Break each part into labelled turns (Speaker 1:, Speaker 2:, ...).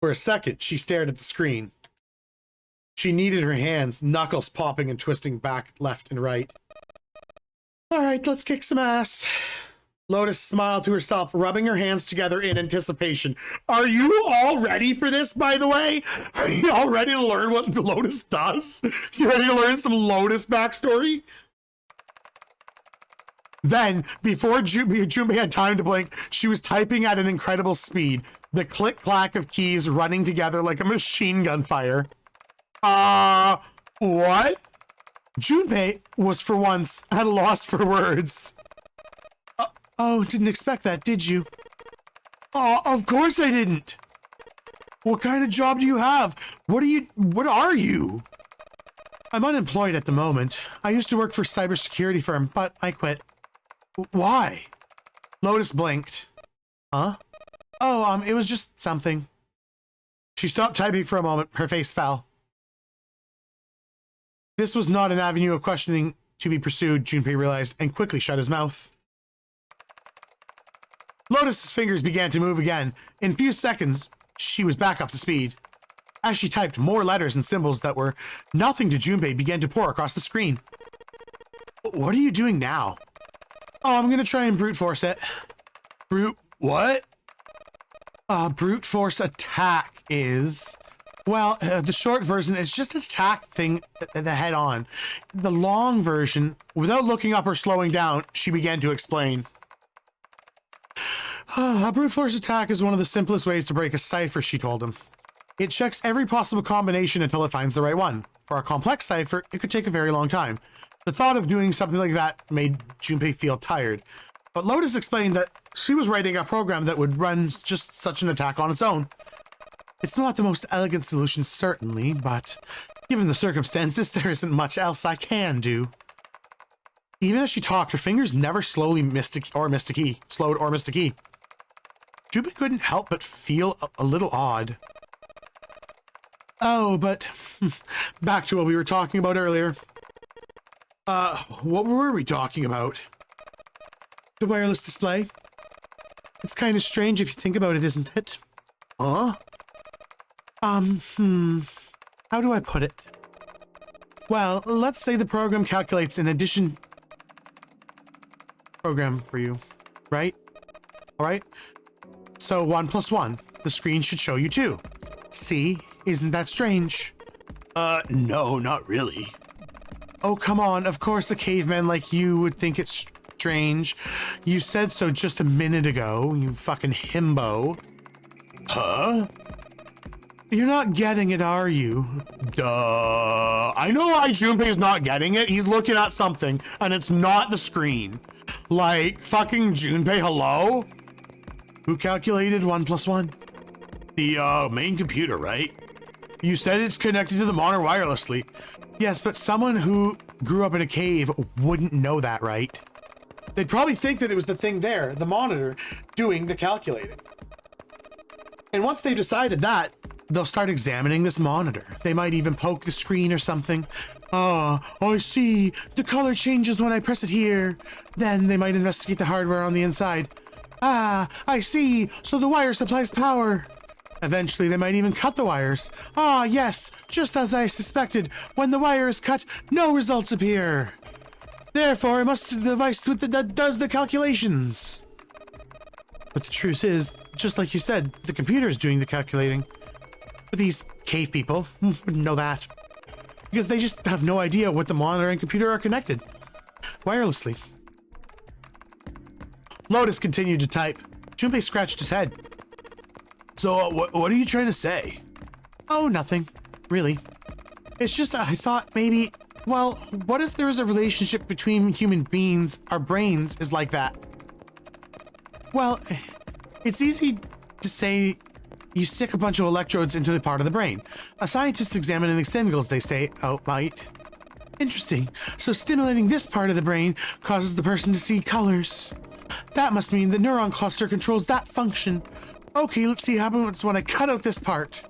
Speaker 1: For a second, she stared at the screen. She kneaded her hands, knuckles popping and twisting back, left and right. All right, let's kick some ass. Lotus smiled to herself, rubbing her hands together in anticipation. Are you all ready for this, by the way? Are you all ready to learn what Lotus does? You ready to learn some Lotus backstory? Then, before Junpei had time to blink, she was typing at an incredible speed, the click-clack of keys running together like a machine gun fire. What? Junpei was for once at a loss for words. Oh, didn't expect that, did you? Oh, of course I didn't. What kind of job do you have? What are you? I'm unemployed at the moment. I used to work for a cybersecurity firm, but I quit. Why? Lotus blinked. Huh? Oh, it was just something. She stopped typing for a moment. Her face fell. This was not an avenue of questioning to be pursued, Junpei realized, and quickly shut his mouth. Lotus's fingers began to move again. In a few seconds, she was back up to speed. As she typed, more letters and symbols that were nothing to Junpei began to pour across the screen. What are you doing now? Oh, I'm going to try and brute force it. Brute what? Brute force attack is... Well, the short version is just an attack thing the head on. The long version, without looking up or slowing down, she began to explain. A brute force attack is one of the simplest ways to break a cipher, she told him. It checks every possible combination until it finds the right one. For a complex cipher, it could take a very long time. The thought of doing something like that made Junpei feel tired. But Lotus explained that she was writing a program that would run just such an attack on its own. It's not the most elegant solution, certainly, but given the circumstances, there isn't much else I can do. Even as she talked, her fingers never slowed or missed a key. Junpei couldn't help but feel a little odd. Oh, but back to what we were talking about earlier. What were we talking about? The wireless display. It's kind of strange if you think about it, isn't it? Huh? How do I put it? Well, let's say the program calculates an addition program for you, right? All right? So 1 + 1, the screen should show you 2. See? Isn't that strange? No, not really. Oh, come on. Of course a caveman like you would think it's strange. You said so just a minute ago, you fucking himbo. Huh? You're not getting it, are you? Duh. I know why Junpei's not getting it. He's looking at something, and it's not the screen. Like, fucking Junpei, hello? Who calculated 1 + 1? The, main computer, right? You said it's connected to the monitor wirelessly. Yes, but someone who grew up in a cave wouldn't know that, right? They'd probably think that it was the thing there, the monitor, doing the calculating. And once they've decided that, they'll start examining this monitor. They might even poke the screen or something. Ah, I see. The color changes when I press it here. Then they might investigate the hardware on the inside. Ah, I see. So the wire supplies power. Eventually, they might even cut the wires. Ah, yes, just as I suspected. When the wire is cut, no results appear. Therefore, it must be the device that does the calculations. But the truth is, just like you said, the computer is doing the calculating. But these cave people wouldn't know that. Because they just have no idea what the monitor and computer are connected. Wirelessly. Lotus continued to type. Junpei scratched his head. So, what are you trying to say? Oh, nothing. Really. It's just that I thought maybe... Well, what if there was a relationship between human beings? Our brains is like that. Well, it's easy to say you stick a bunch of electrodes into a part of the brain. A scientist examining the signals, they say, oh, might. Interesting. So stimulating this part of the brain causes the person to see colors. That must mean the neuron cluster controls that function. Okay, let's see how happens when I cut out this part.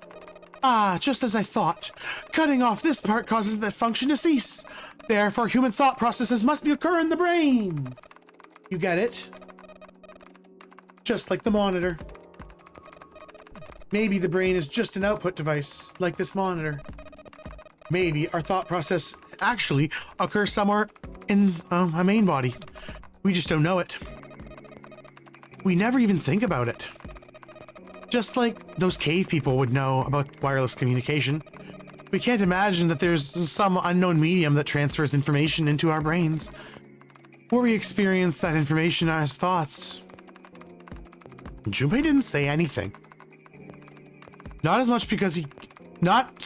Speaker 1: Ah, just as I thought. Cutting off this part causes the function to cease. Therefore, human thought processes must occur in the brain. You get it? Just like the monitor. Maybe the brain is just an output device, like this monitor. Maybe our thought process actually occurs somewhere in a main body. We just don't know it. We never even think about it. Just like those cave people would know about wireless communication. We can't imagine that there's some unknown medium that transfers information into our brains, where we experience that information as thoughts. Junpei didn't say anything. Not so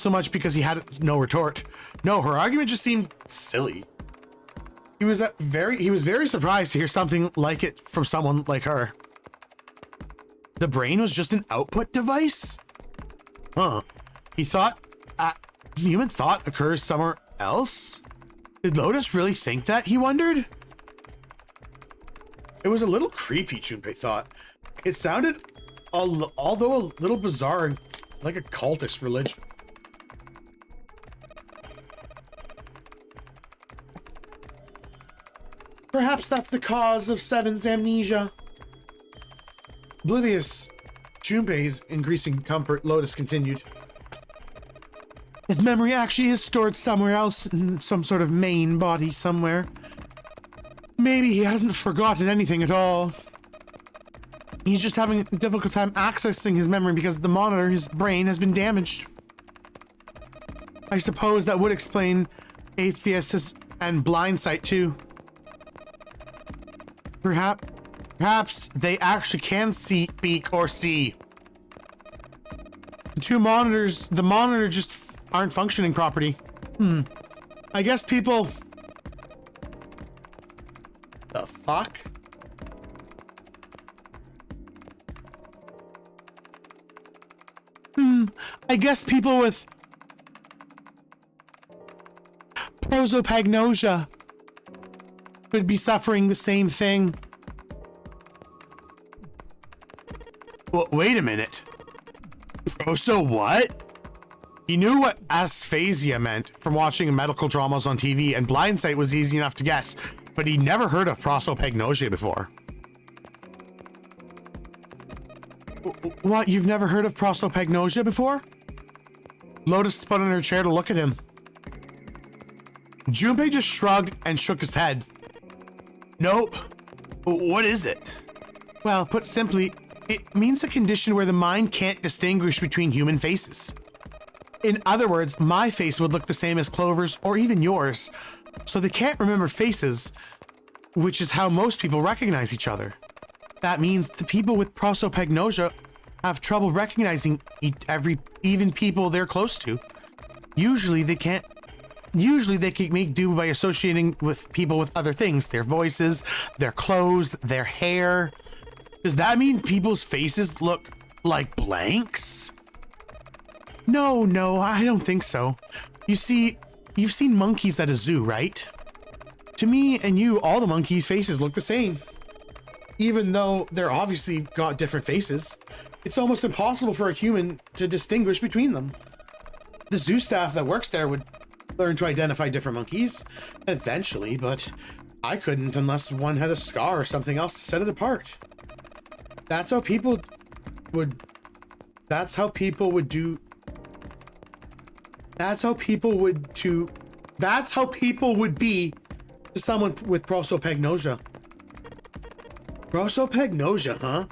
Speaker 1: much because he had no retort. No, her argument just seemed silly. He was very surprised to hear something like it from someone like her. The brain was just an output device? Huh. He thought human thought occurs somewhere else? Did Lotus really think that, he wondered? It was a little creepy, Junpei thought. It sounded, although a little bizarre, like a cultist religion. Perhaps that's the cause of Seven's amnesia. Oblivious Junpei's increasing comfort, Lotus continued. His memory actually is stored somewhere else in some sort of main body somewhere. Maybe he hasn't forgotten anything at all. He's just having a difficult time accessing his memory because the monitor, his brain, has been damaged. I suppose that would explain Atheist and blind sight too. Perhaps they actually can speak or see. The monitor just aren't functioning properly. I guess people... The fuck? I guess people with prosopagnosia could be suffering the same thing. Well, wait a minute. Proso what? He knew what asphasia meant from watching medical dramas on TV, and blindsight was easy enough to guess, but he'd never heard of prosopagnosia before. What, you've never heard of prosopagnosia before? Lotus spun in her chair to look at him. Junpei just shrugged and shook his head. Nope. What is it? Well, put simply, it means a condition where the mind can't distinguish between human faces. In other words, my face would look the same as Clover's or even yours, so they can't remember faces, which is how most people recognize each other. That means the people with prosopagnosia have trouble recognizing even people they're close to. Usually they can make do by associating with people with other things, their voices, their clothes, their hair. Does that mean people's faces look like blanks? No, I don't think so. You see, you've seen monkeys at a zoo, right? To me and you, all the monkeys' faces look the same. Even though they're obviously got different faces, it's almost impossible for a human to distinguish between them. The zoo staff that works there would learn to identify different monkeys eventually, but I couldn't unless one had a scar or something else to set it apart. That's how people would be to someone with prosopagnosia. Prosopagnosia, huh?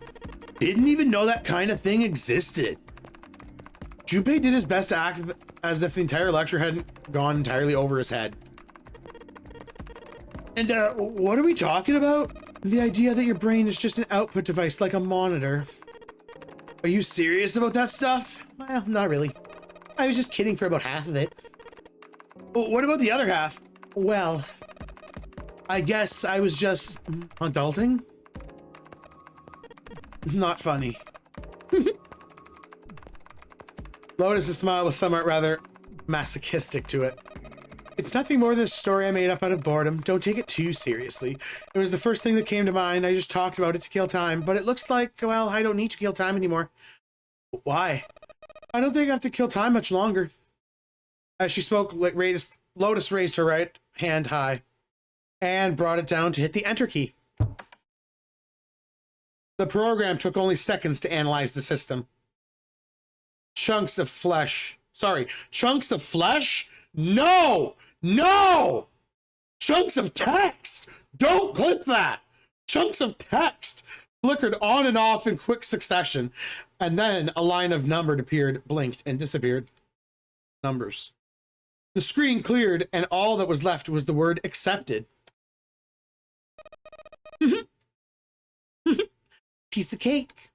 Speaker 1: Didn't even know that kind of thing existed. Junpei did his best to act as if the entire lecture hadn't gone entirely over his head. And what are we talking about? The idea that your brain is just an output device like a monitor. Are you serious about that stuff? Well, not really. I was just kidding for about half of it. What about the other half? Well, I guess I was just adulting. Not funny. Lotus's smile was somewhat rather masochistic to it. It's nothing more than a story I made up out of boredom. Don't take it too seriously. It was the first thing that came to mind. I just talked about it to kill time, but it looks like, well, I don't need to kill time anymore. Why? I don't think I have to kill time much longer. As she spoke, Lotus raised her right hand high and brought it down to hit the enter key. The program took only seconds to analyze the system. Chunks of flesh. Sorry, chunks of flesh? No! No! Chunks of text! Don't clip that! Chunks of text flickered on and off in quick succession, and then a line of numbered appeared, blinked, and disappeared. Numbers. The screen cleared, and all that was left was the word accepted. Piece of cake.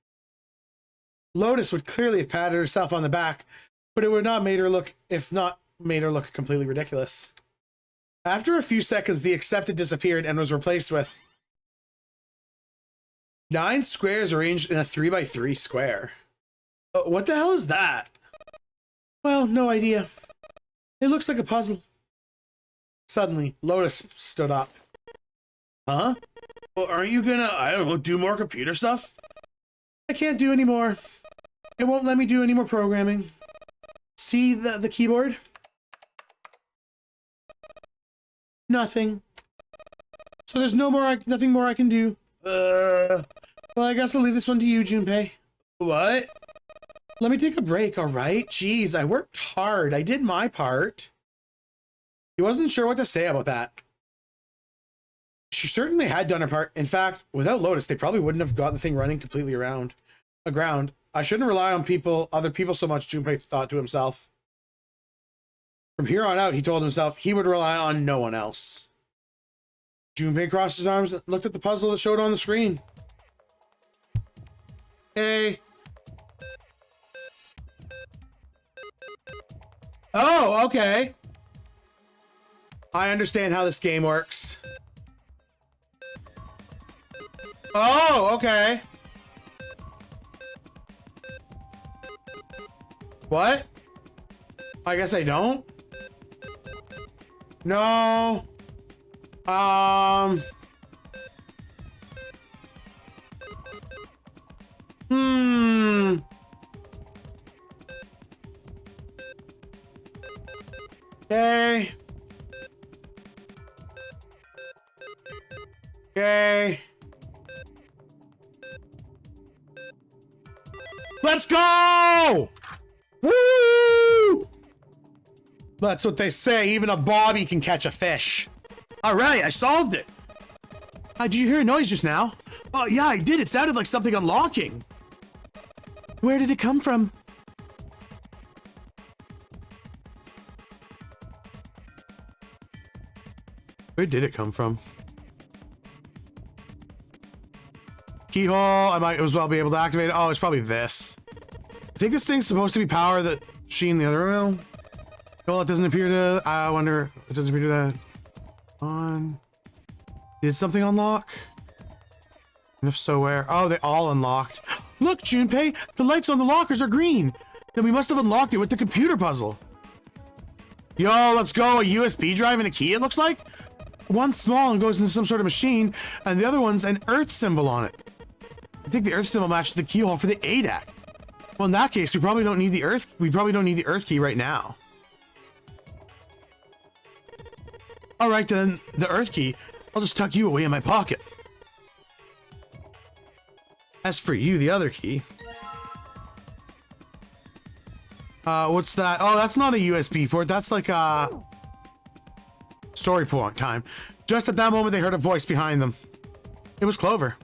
Speaker 1: Lotus would clearly have patted herself on the back, but it would not made her look, if not made her look completely ridiculous. After a few seconds, the accepted disappeared and was replaced with 9 squares arranged in a 3x3 square. What the hell is that? Well, no idea. It looks like a puzzle. Suddenly, Lotus stood up. Huh? Well, aren't you gonna, I don't know, do more computer stuff? I can't do any more. It won't let me do any more programming. See the keyboard? Nothing. So there's nothing more I can do. Well, I guess I'll leave this one to you, Junpei. What? Let me take a break, all right? Jeez, I worked hard. I did my part. He wasn't sure what to say about that. She certainly had done her part. In fact, without Lotus, they probably wouldn't have got the thing running completely aground. I shouldn't rely on other people so much, Junpei thought to himself. From here on out, he told himself he would rely on no one else. Junpei crossed his arms and looked at the puzzle that showed on the screen. Hey. Oh, okay. I understand how this game works. Oh, okay. What? I guess I don't. No. Okay. Okay. Let's go! Woo! That's what they say. Even a Bobby can catch a fish. All right, I solved it. Did you hear a noise just now? Oh, yeah, I did. It sounded like something unlocking. Where did it come from? Where did it come from? Keyhole. I might as well be able to activate it. Oh, it's probably this. I think this thing's supposed to be power that she in the other room. Well, it doesn't appear to. I wonder. It doesn't appear to that. On. Did something unlock? And if so, where? Oh, they all unlocked. Look, Junpei, the lights on the lockers are green. Then we must have unlocked it with the computer puzzle. Yo, let's go. A USB drive and a key, it looks like. One's small and goes into some sort of machine, and the other one's an Earth symbol on it. I think the Earth symbol matches the keyhole for the ADAC. Well, in that case, we probably don't need the Earth. We probably don't need the Earth key right now. All right, then, the Earth key. I'll just tuck you away in my pocket. As for you, the other key. What's that? Oh, that's not a USB port. That's like a story point time. Just at that moment, they heard a voice behind them. It was Clover.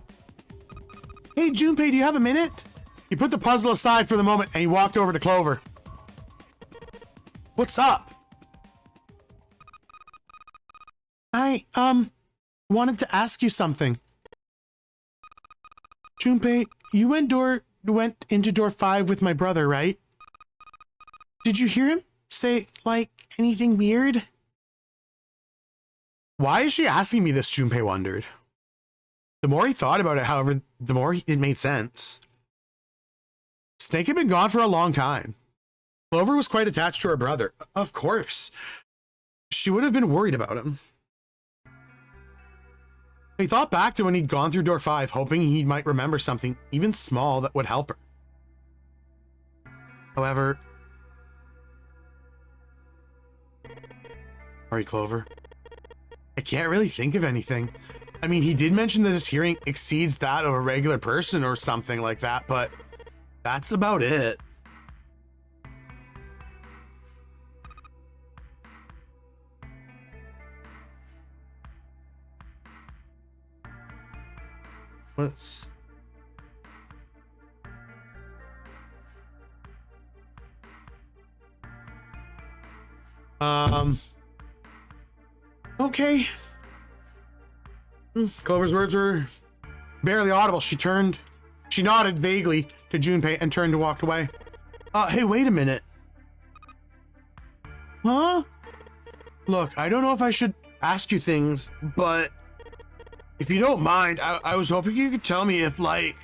Speaker 1: Hey, Junpei, do you have a minute? He put the puzzle aside for the moment and he walked over to Clover. What's up? I, wanted to ask you something. Junpei, you went into door 5 with my brother, right? Did you hear him say, like, anything weird? Why is she asking me this, Junpei wondered. The more he thought about it, however, the more it made sense. Snake had been gone for a long time. Clover was quite attached to her brother. Of course. She would have been worried about him. He thought back to when he'd gone through door 5, hoping he might remember something, even small, that would help her. However... Sorry, Clover. I can't really think of anything. I mean, he did mention that his hearing exceeds that of a regular person or something like that, but that's about it. What's... Okay. Clover's words were barely audible. She nodded vaguely to Junpei and turned to walk away. Hey, wait a minute. Huh? Look, I don't know if I should ask you things, but if you don't mind, I was hoping you could tell me if, like...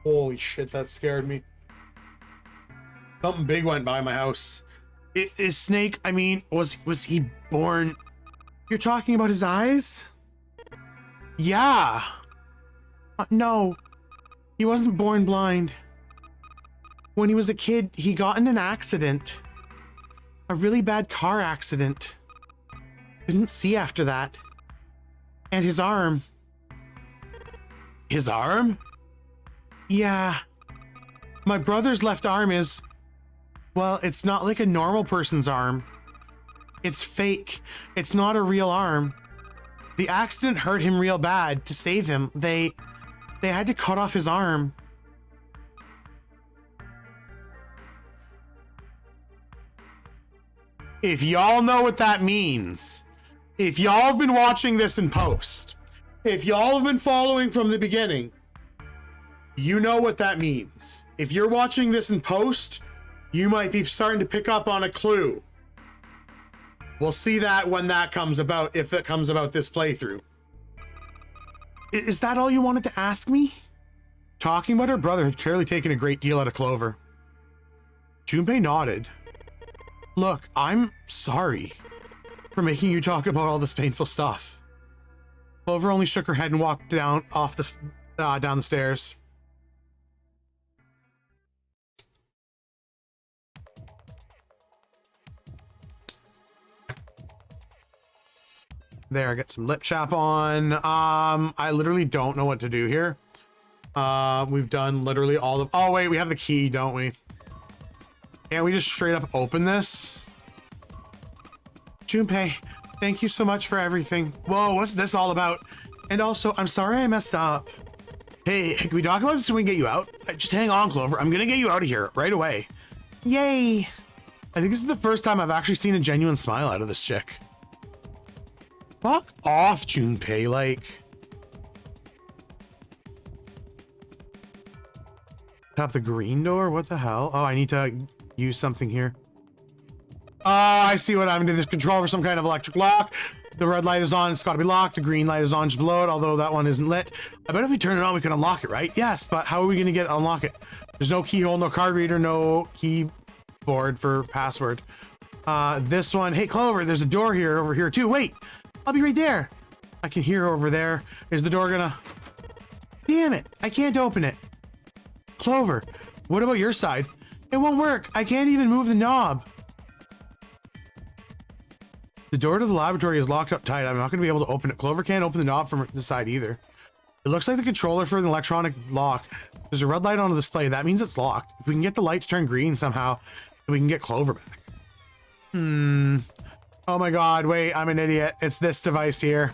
Speaker 1: Holy shit, that scared me. Something big went by my house. Is Snake, I mean, was he born... You're talking about his eyes? Yeah. No, he wasn't born blind. When he was a kid, he got in an accident. A really bad car accident. Didn't see after that. And his arm. His arm? Yeah. My brother's left arm is... Well, it's not like a normal person's arm. It's fake. It's not a real arm. The accident hurt him real bad. To save him, they had to cut off his arm. If y'all know what that means, if y'all have been watching this in post, if y'all have been following from the beginning, you know what that means. If you're watching this in post, you might be starting to pick up on a clue. We'll see that when that comes about, if it comes about this playthrough. Is that all you wanted to ask me? Talking about her brother had clearly taken a great deal out of Clover. Junpei nodded. Look, I'm sorry for making you talk about all this painful stuff. Clover only shook her head and walked down the stairs. There, get some lip chap on. I literally don't know what to do here. We've done literally all the... Oh, wait, we have the key, don't we? Can't we just straight up open this? Junpei, thank you so much for everything. Whoa, what's this all about? And also, I'm sorry I messed up. Hey, can we talk about this so we can get you out? Just hang on, Clover. I'm gonna get you out of here right away. Yay. I think this is the first time I've actually seen a genuine smile out of this chick. Fuck off, Junpei, like... Tap the green door? What the hell? Oh, I need to use something here. Oh, I see what I'm doing. There's control for some kind of electric lock. The red light is on, it's gotta be locked. The green light is on just below it, although that one isn't lit. I bet if we turn it on, we can unlock it, right? Yes, but how are we gonna unlock it? There's no keyhole, no card reader, no keyboard for password. This one, hey Clover, there's a door here, over here too. Wait! I'll be right there. I can hear over there. Is the door gonna... Damn it. I can't open it. Clover, what about your side? It won't work. I can't even move the knob. The door to the laboratory is locked up tight. I'm not going to be able to open it. Clover can't open the knob from the side either. It looks like the controller for an electronic lock. There's a red light on the display. That means it's locked. If we can get the light to turn green somehow, we can get Clover back. Oh my god, wait, I'm an idiot. It's this device here.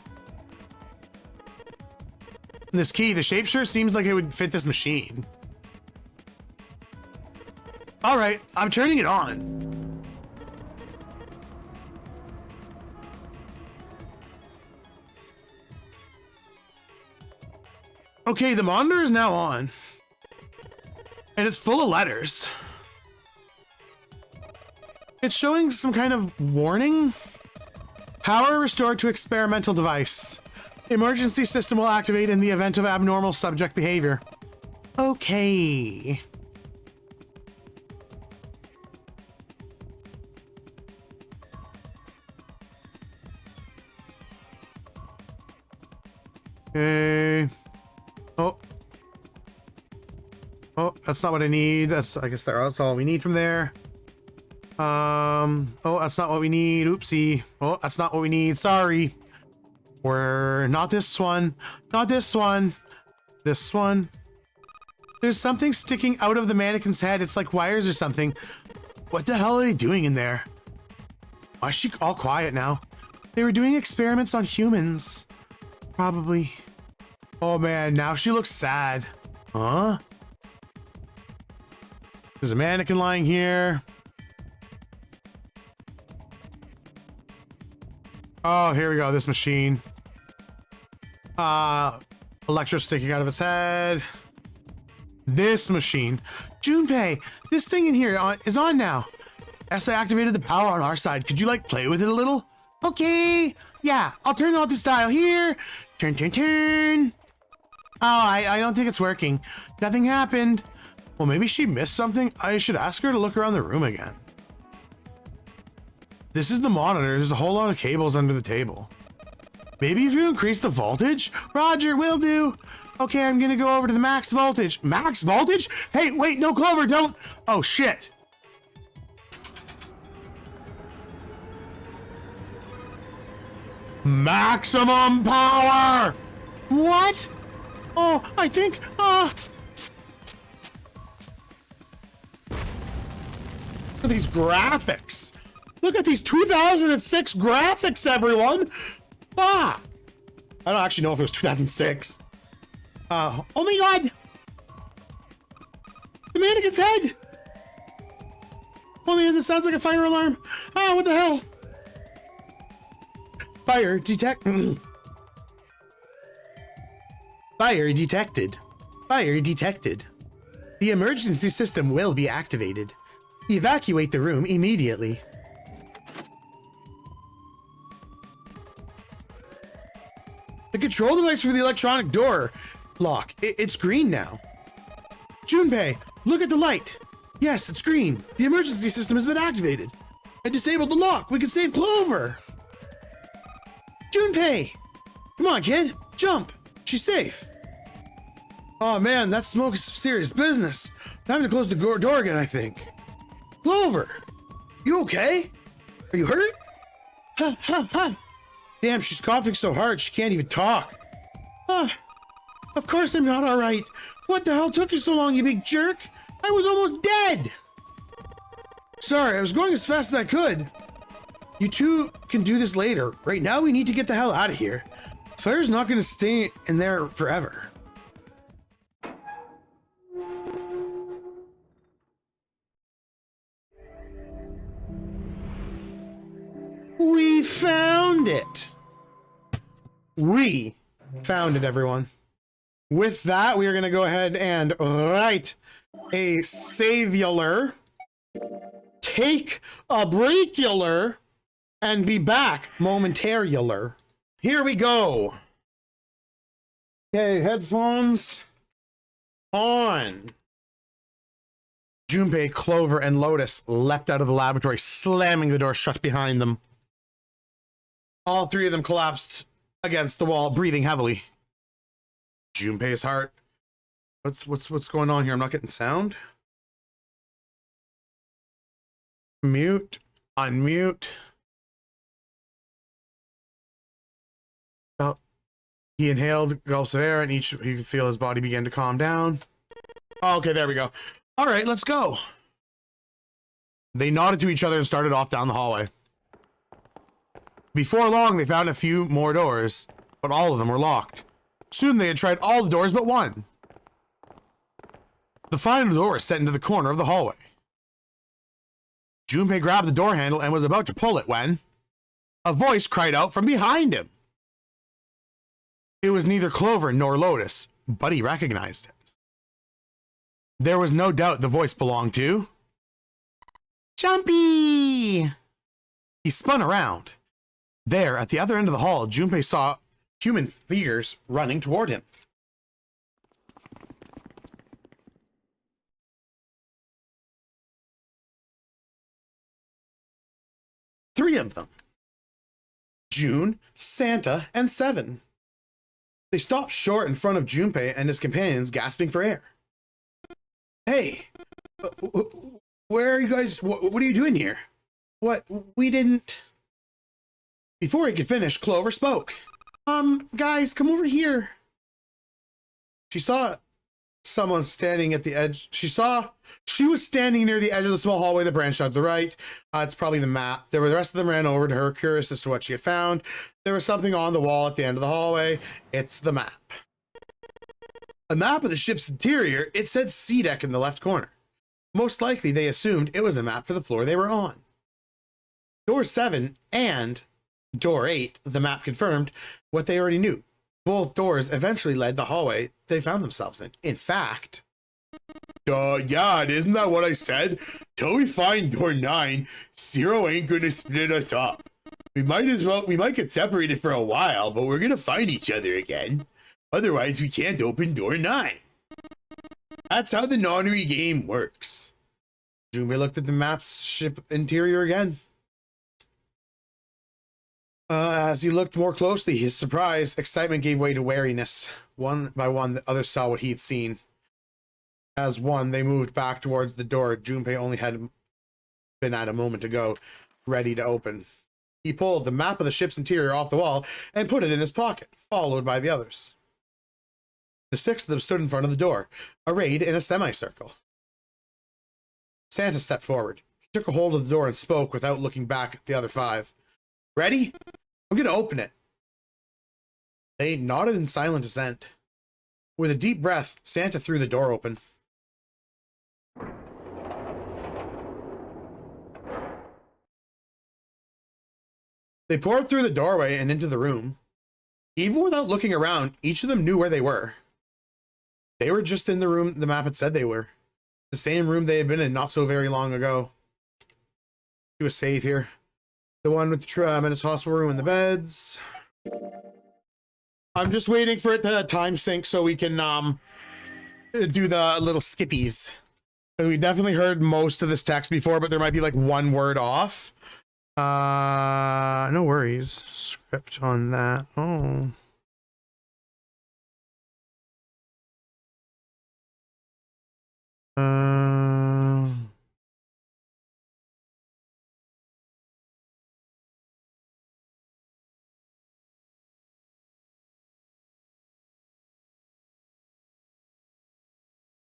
Speaker 1: This key, the shape sure seems like it would fit this machine. Alright, I'm turning it on. Okay, the monitor is now on. And it's full of letters. It's showing some kind of warning. Power restored to experimental device. Emergency system will activate in the event of abnormal subject behavior. Okay. Okay. Oh. Oh, that's not what I need. I guess that's all we need from there. Oh, that's not what we need. Oopsie. Oh, that's not what we need. Sorry. We're not this one. Not this one. This one. There's something sticking out of the mannequin's head. It's like wires or something. What the hell are they doing in there? Why is she all quiet now? They were doing experiments on humans. Probably. Oh man, now she looks sad. Huh? There's a mannequin lying here. Oh, here we go. This machine. Electro sticking out of its head. This machine. Junpei, this thing in here is on now. Essa activated the power on our side. Could you like play with it a little? Okay. Yeah, I'll turn on this dial here. Turn, turn, turn. Oh, I don't think it's working. Nothing happened. Well, maybe she missed something. I should ask her to look around the room again. This is the monitor. There's a whole lot of cables under the table. Maybe if you increase the voltage? Roger, will do. Okay, I'm gonna go over to the max voltage. Max voltage? Hey, wait, no, Clover, don't. Oh, shit. Maximum power! What? Oh, I think, Look at these graphics. Look at these 2006 graphics, everyone. Ah! I don't actually know if it was 2006. Oh my god! The mannequin's head! Oh man, this sounds like a fire alarm. Ah, what the hell? Fire detected. Fire detected. Fire detected. The emergency system will be activated. Evacuate the room immediately. The control device for the electronic door lock. It's green now. Junpei, look at the light. Yes, it's green. The emergency system has been activated. I disabled the lock. We can save Clover. Junpei! Come on, kid. Jump. She's safe. Oh man, that smoke is some serious business. Time to close the door again, I think. Clover! You okay? Are you hurt? Ha ha ha! Damn, she's coughing so hard she can't even talk. Of course I'm not alright. What the hell took you so long, you big jerk? I was almost dead! Sorry, I was going as fast as I could. You two can do this later. Right now, we need to get the hell out of here. The fire's not going to stay in there forever. We found it. We found it, everyone. With that, we are going to go ahead and write a savular, take a breakular, and be back momentarily. Here we go. Okay, headphones on. Junpei, Clover, and Lotus leapt out of the laboratory, slamming the door shut behind them. All three of them collapsed against the wall, breathing heavily. Junpei's heart. What's going on here? I'm not getting sound. Mute. Unmute. Oh, he inhaled gulps of air, and he could feel his body begin to calm down. Oh, okay, there we go. All right, let's go. They nodded to each other and started off down the hallway. Before long, they found a few more doors, but all of them were locked. Soon they had tried all the doors but one. The final door was set into the corner of the hallway. Junpei grabbed the door handle and was about to pull it when a voice cried out from behind him. It was neither Clover nor Lotus, but he recognized it. There was no doubt the voice belonged to Jumpy! He spun around. There, at the other end of the hall, Junpei saw human figures running toward him. Three of them. June, Santa, and Seven. They stopped short in front of Junpei and his companions, gasping for air. Hey, where are you guys? What are you doing here? What? We didn't... Before he could finish, Clover spoke. Guys, come over here. She saw someone standing at the edge. She was standing near the edge of the small hallway that branched out to the right. It's probably the map. The rest of them ran over to her, curious as to what she had found. There was something on the wall at the end of the hallway. It's the map. A map of the ship's interior. It said C deck in the left corner. Most likely, they assumed it was a map for the floor they were on. Door 7 and Door 8, the map confirmed what they already knew. Both doors eventually led the hallway they found themselves in. In fact... yeah, isn't that what I said? Till we find door 9, Zero ain't gonna split us up. We might get separated for a while, but we're gonna find each other again. Otherwise, we can't open door 9. That's how the nonary game works. Junpei looked at the map's ship interior again. As he looked more closely, his surprise, excitement gave way to wariness. One by one, the others saw what he had seen. As one, they moved back towards the door Junpei only had been at a moment ago, ready to open. He pulled the map of the ship's interior off the wall and put it in his pocket, followed by the others. The 6 of them stood in front of the door, arrayed in a semicircle. Santa stepped forward. He took a hold of the door and spoke without looking back at the other 5. Ready? I'm going to open it. They nodded in silent assent. With a deep breath, Santa threw the door open. They poured through the doorway and into the room. Even without looking around, each of them knew where they were. They were just in the room the map had said they were. The same room they had been in not so very long ago. Do a save here. The one with the tremendous hospital room and the beds. I'm just waiting for it to time sync so we can do the little skippies. We definitely heard most of this text before, but there might be like one word off. No worries. Script on that. Oh.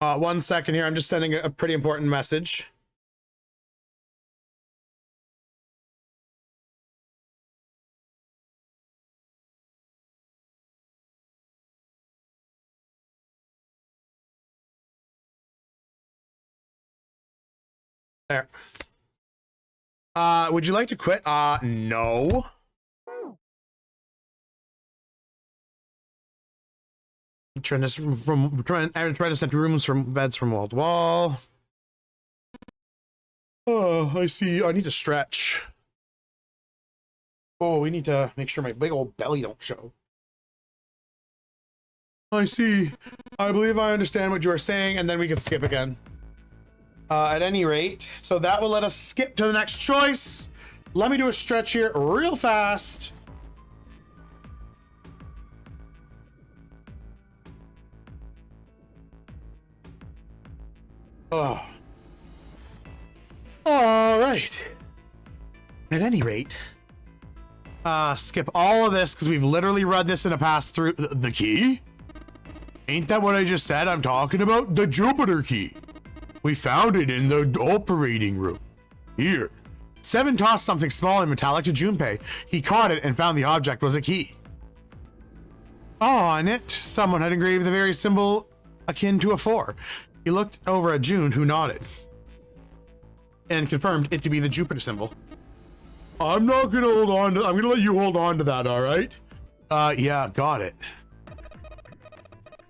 Speaker 1: One second here. I'm just sending a pretty important message. There. Would you like to quit? No. Trying to send rooms from beds from wall to wall. Oh, I see. I need to stretch. Oh, we need to make sure my big old belly don't show. I see. I believe I understand what you are saying, and then we can skip again. At any rate, so that will let us skip to the next choice. Let me do a stretch here real fast. Oh. All right. At any rate, skip all of this because we've literally read this in a pass through. The key? Ain't that what I just said? I'm talking about the Jupiter key. We found it in the operating room. Here. 7 tossed something small and metallic to Junpei. He caught it and found the object was a key. On it, someone had engraved the very symbol akin to a 4. He looked over at June, who nodded and confirmed it to be the Jupiter symbol. I'm not gonna hold on to, I'm gonna let you hold on to that, all right? Yeah, got it.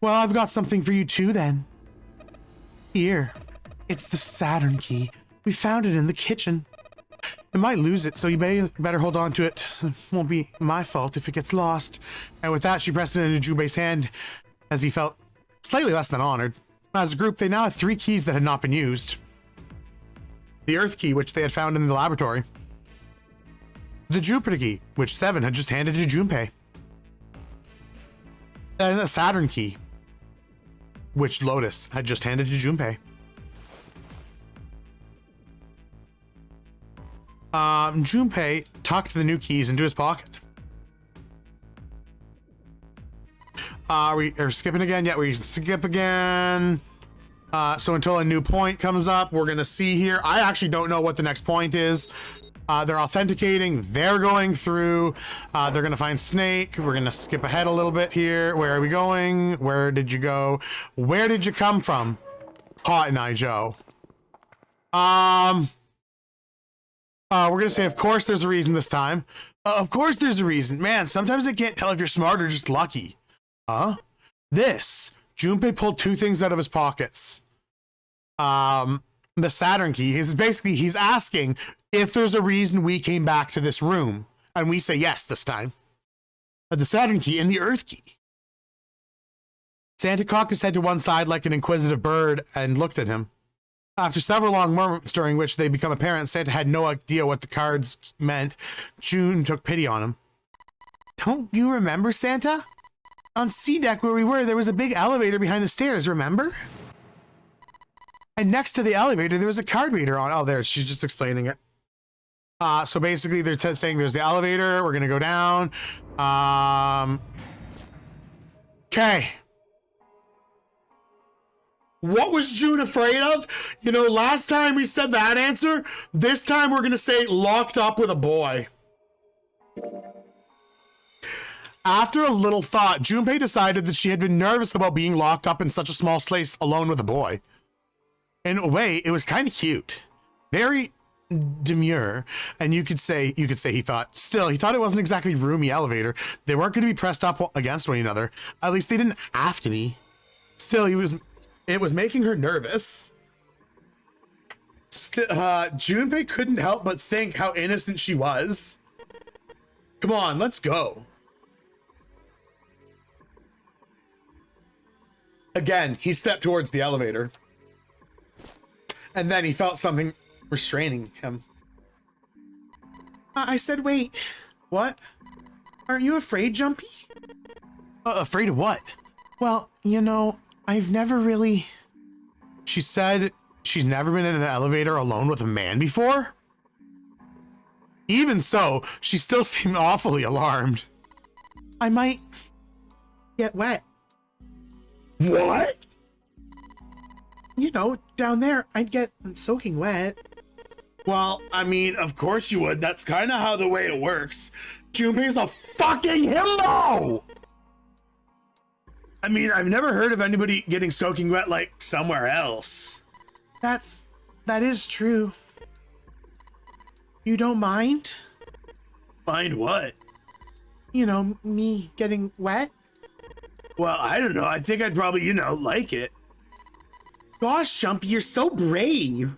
Speaker 1: Well, I've got something for you too then. Here, it's the Saturn key. We found it in the kitchen. I might lose it, so you better hold on to it. It won't be my fault if it gets lost. And with that, she pressed it into Junpei's hand as he felt slightly less than honored. As a group, they now had 3 keys that had not been used. The Earth key, which they had found in the laboratory. The Jupiter key, which 7 had just handed to Junpei. And a Saturn key, which Lotus had just handed to Junpei. Junpei tucked the new keys into his pocket. We're skipping again. Yeah, we skip again. So until a new point comes up, we're gonna see here. I actually don't know what the next point is. They're authenticating. They're going through. They're gonna find Snake. We're gonna skip ahead a little bit here. Where are we going? Where did you go? Where did you come from? Cotton Eye Joe. We're gonna say, of course, there's a reason this time. Of course, there's a reason. Man, sometimes I can't tell if you're smart or just lucky. This. Junpei pulled two things out of his pockets. The Saturn key is basically, he's asking if there's a reason we came back to this room, and we say yes this time. The Saturn key and the Earth key. Santa cocked his head to one side like an inquisitive bird and looked at him. After several long moments during which they become apparent, Santa had no idea what the cards meant. June took pity on him. Don't you remember, Santa? On C deck where we were, there was a big elevator behind the stairs, remember? And next to the elevator, there was a card reader on. Oh, there, she's just explaining it. So basically, they're saying there's the elevator. We're gonna go down. Okay. What was June afraid of? You know, last time we said that answer. This time we're gonna say locked up with a boy. After a little thought, Junpei decided that she had been nervous about being locked up in such a small space alone with a boy. In a way, it was kind of cute. Very demure, and you could say he thought it wasn't exactly roomy elevator. They weren't going to be pressed up against one another. At least they didn't have to be. Still, it was making her nervous. Junpei couldn't help but think how innocent she was. Come on, let's go. Again, he stepped towards the elevator. And then he felt something restraining him. I said, wait. What? Aren't you afraid, Jumpy? Afraid of what? Well, you know, I've never really... She said she's never been in an elevator alone with a man before? Even so, she still seemed awfully alarmed. I might get wet. What? You know, down there, I'd get soaking wet. Well, I mean, of course you would. That's kind of how the way it works. Junpei's a fucking himbo! I mean, I've never heard of anybody getting soaking wet like somewhere else. That is true. You don't mind? Mind what? You know, me getting wet? Well, I don't know. I think I'd probably, like it. Gosh, Jumpy, you're so brave.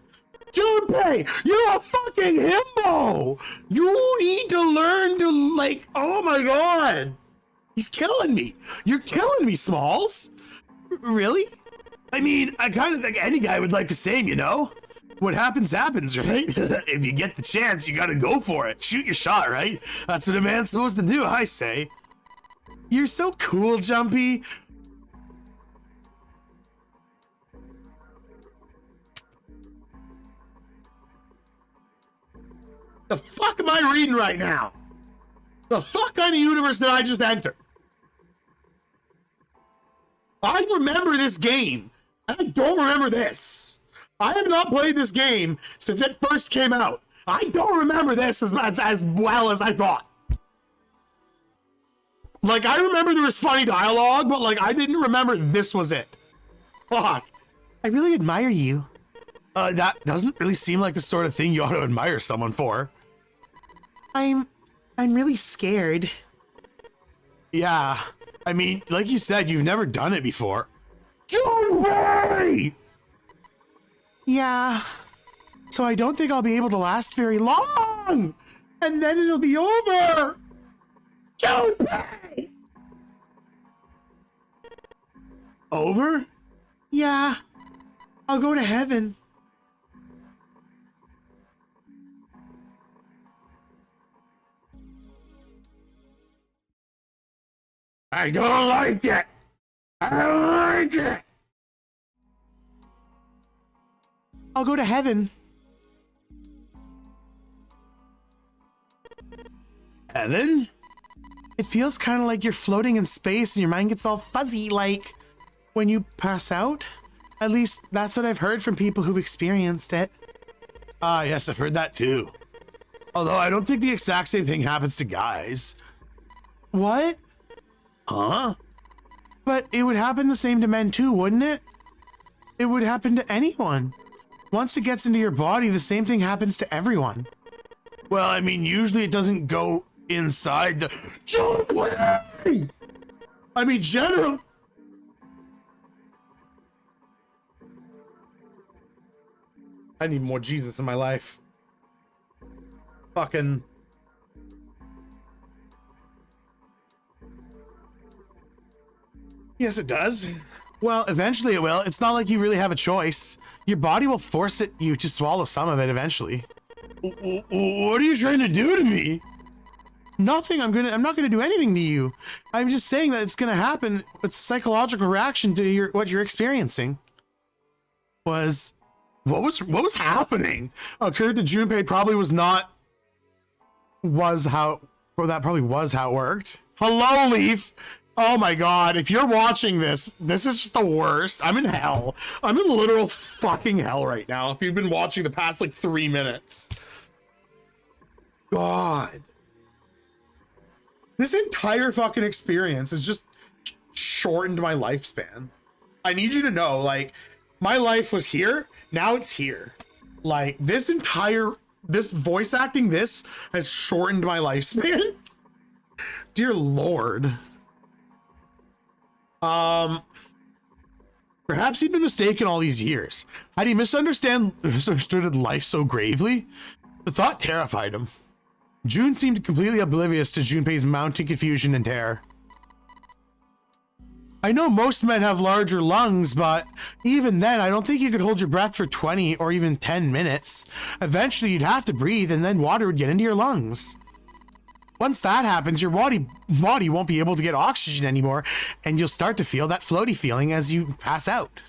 Speaker 1: Junpei, you're a fucking himbo. You need to learn to, oh my god. He's killing me. You're killing me, Smalls. Really? I mean, I kind of think any guy would like the same, What happens, happens, right? If you get the chance, you gotta go for it. Shoot your shot, right? That's what a man's supposed to do, I say. You're so cool, Jumpy. The fuck am I reading right now? The fuck kind of universe did I just enter? I remember this game. I don't remember this. I have not played this game since it first came out. I don't remember this as well as I thought. I remember there was funny dialogue, but I didn't remember this was it. Fuck. I really admire you. That doesn't really seem like the sort of thing you ought to admire someone for. I'm really scared. Yeah. I mean, like you said, you've never done it before. Don't worry! Yeah. So I don't think I'll be able to last very long! And then it'll be over! Junpei! Over? Yeah. I'll go to heaven. I don't like it! I don't like it! I'll go to heaven. Heaven? It feels kind of like you're floating in space and your mind gets all fuzzy, like when you pass out. At least that's what I've heard from people who've experienced it. Ah, yes, I've heard that too. Although I don't think the exact same thing happens to guys. What? Huh? But it would happen the same to men too, wouldn't it? It would happen to anyone. Once it gets into your body, the same thing happens to everyone. Well, I mean, usually it doesn't go inside the... I mean, general... I need more Jesus in my life. Fucking... Yes, it does. Well, eventually it will. It's not like you really have a choice. Your body will force you to swallow some of it eventually. What are you trying to do to me? Nothing. I'm not gonna do anything to you. I'm just saying that it's gonna happen. It's a psychological reaction to what you're experiencing. What was happening? Occurred to Junpei probably that probably was how it worked. Hello, Leaf. Oh my god, if you're watching this is just the worst. I'm in hell. I'm in literal fucking hell right now if you've been watching the past like 3 minutes. God. This entire fucking experience has just shortened my lifespan. I need you to know, like, my life was here, now it's here. Like, this voice acting, this has shortened my lifespan. Dear Lord. Perhaps he'd been mistaken all these years. Had he misunderstood life so gravely? The thought terrified him. June seemed completely oblivious to Junpei's mounting confusion and terror. I know most men have larger lungs, but even then, I don't think you could hold your breath for 20 or even 10 minutes. Eventually, you'd have to breathe, and then water would get into your lungs. Once that happens, your body won't be able to get oxygen anymore, and you'll start to feel that floaty feeling as you pass out.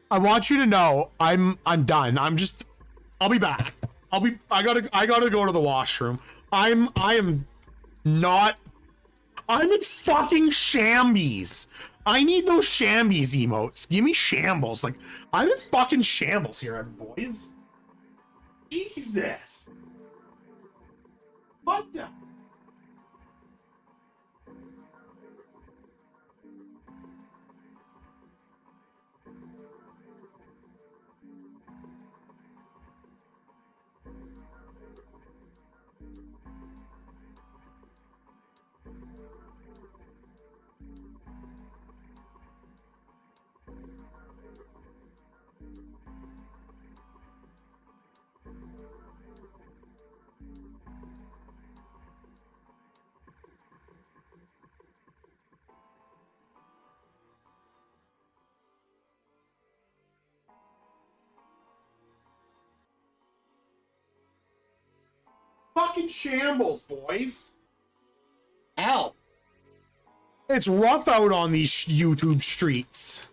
Speaker 1: I want you to know, I'm done. I'll be back. I gotta go to the washroom. I'm in fucking shambles. I need those shambles emotes. Give me shambles. Like, I'm in fucking shambles here, boys. Jesus. What the? Fucking shambles, boys. Hell. It's rough out on these YouTube streets.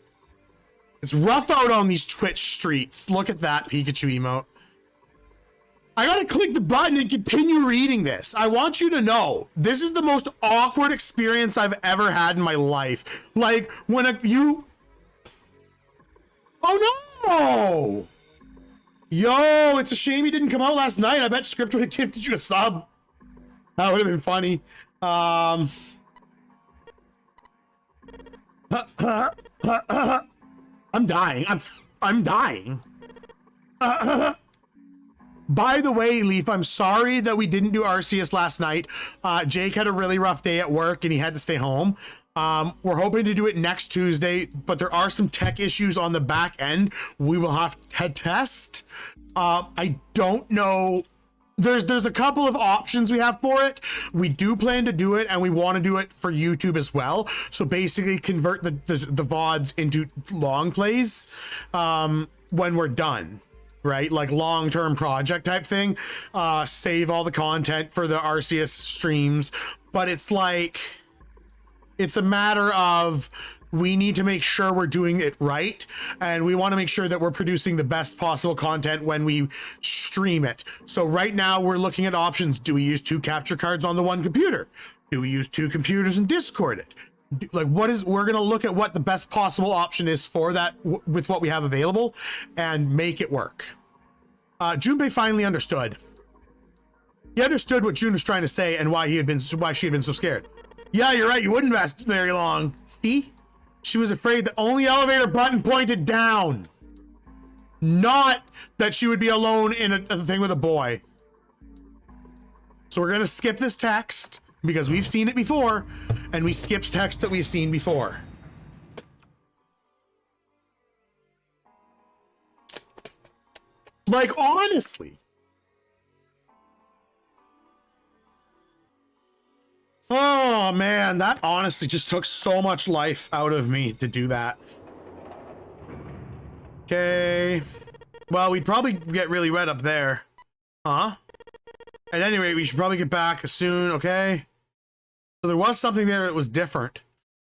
Speaker 1: It's rough out on these Twitch streets. Look at that Pikachu emote. I gotta click the button and continue reading this. I want you to know, this is the most awkward experience I've ever had in my life. Like, when Oh no! Yo, it's a shame he didn't come out last night. I bet Script would have gifted you a sub. That would have been funny. I'm dying. I'm dying. By the way, Leaf, I'm sorry that we didn't do Arceus last night. Jake had a really rough day at work and he had to stay home. We're hoping to do it next Tuesday, but there are some tech issues on the back end we will have to test. I don't know. There's a couple of options we have for it. We do plan to do it, and we want to do it for YouTube as well. So basically convert the VODs into long plays when we're done. Right? Like long-term project type thing. Save all the content for the Arceus streams. But it's like, it's a matter of, we need to make sure we're doing it right, and we want to make sure that we're producing the best possible content when we stream it. So right now we're looking at options. Do we use 2 capture cards on the one computer? Do we use 2 computers and Discord it? Like, we're gonna look at what the best possible option is for that with what we have available and make it work. Junpei finally understood. He understood what June was trying to say and why she had been so scared. Yeah, you're right. You wouldn't last very long. See? She was afraid the only elevator button pointed down. Not that she would be alone in a thing with a boy. So we're gonna skip this text because we've seen it before, and we skip text that we've seen before. Like, honestly. Oh man, that honestly just took so much life out of me to do that. Okay. Well, we'd probably get really red up there. Huh? At any rate, we should probably get back soon, okay? So there was something there that was different.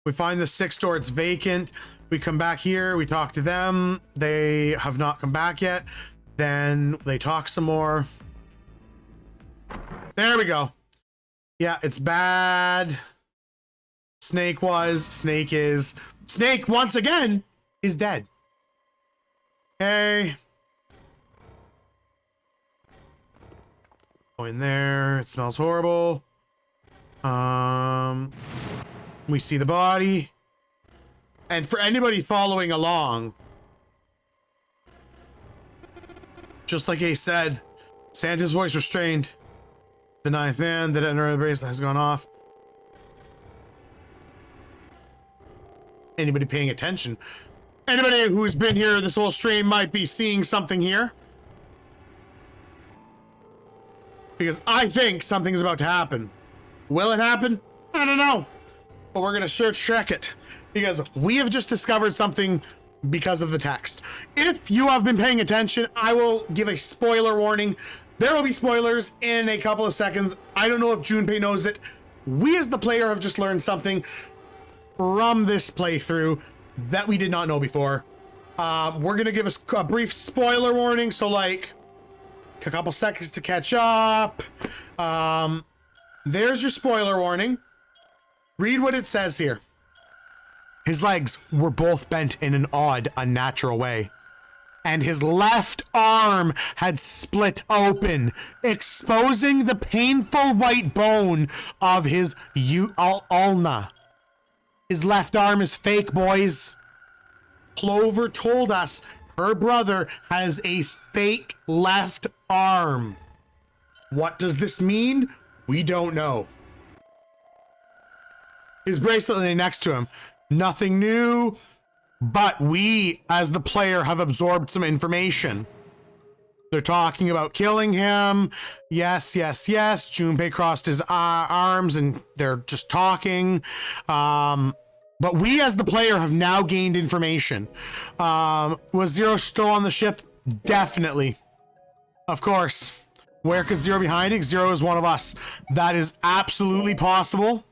Speaker 1: We find the 6th door, it's vacant. We come back here, we talk to them. They have not come back yet. Then they talk some more. There we go. Yeah, it's bad. Snake was, Snake is. Snake, once again, is dead. Okay. Go in there. It smells horrible. We see the body. And for anybody following along, just like Ace said, Santa's voice restrained. The 9th man that entered the bracelet has gone off. Anybody paying attention? Anybody who's been here this whole stream might be seeing something here. Because I think something's about to happen. Will it happen? I don't know. But we're gonna sure check it. Because we have just discovered something because of the text. If you have been paying attention, I will give a spoiler warning. There will be spoilers in a couple of seconds. I don't know if Junpei knows it. We as the player have just learned something from this playthrough that we did not know before. We're gonna give us a brief spoiler warning, so like a couple seconds to catch up. There's your spoiler warning. Read what it says here. His legs were both bent in an odd, unnatural way, and his left arm had split open, exposing the painful white bone of his ulna. His left arm is fake, boys. Clover told us her brother has a fake left arm. What does this mean? We don't know. His bracelet lay next to him. Nothing new, but we, as the player, have absorbed some information. They're talking about killing him. Yes, yes, yes. Junpei crossed his arms and they're just talking. But we, as the player, have now gained information. Was Zero still on the ship? Definitely. Of course. Where could Zero be hiding? Zero is one of us. That is absolutely possible.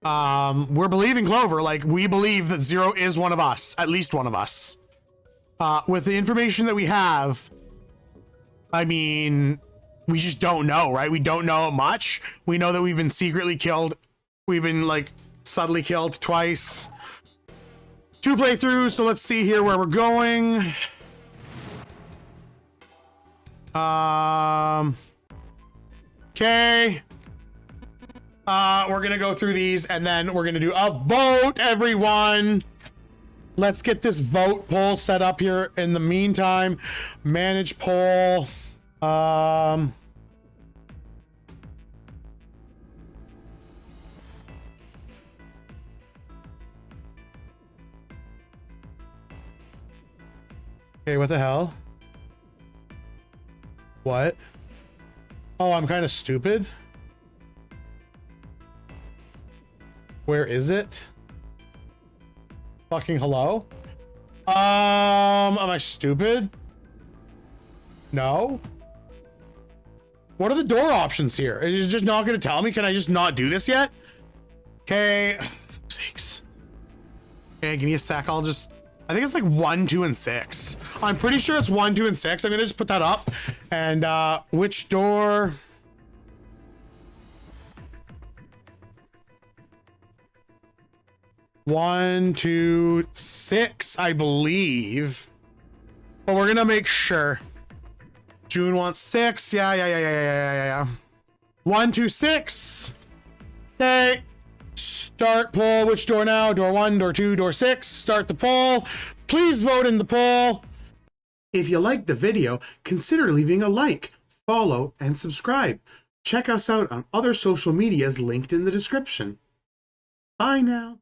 Speaker 1: We're believing Clover. Like, we believe that Zero is one of us. At least one of us. With the information that we have, I mean, we just don't know, right? We don't know much. We know that we've been secretly killed. We've been, like, subtly killed twice. 2 playthroughs, so let's see here where we're going. Okay. We're gonna go through these and then we're gonna do a vote, everyone. Let's get this vote poll set up here in the meantime. Manage poll. Okay, what the hell? What? Oh, I'm kind of stupid. Where is it? Fucking hello? Am I stupid? No? What are the door options here? Is it just not gonna tell me? Can I just not do this yet? Okay. For sakes. Okay, give me a sec. I'll just... I think it's like 1, 2, and 6. I'm pretty sure it's 1, 2, and 6. I'm gonna just put that up. And which door? 1, 2, 6, I believe. But we're gonna make sure. June wants 6. Yeah. 1, 2, 6. Okay. Start poll. Which door now? Door 1, door 2, door 6. Start the poll. Please vote in the poll. If you liked the video, consider leaving a like, follow, and subscribe. Check us out on other social medias linked in the description. Bye now.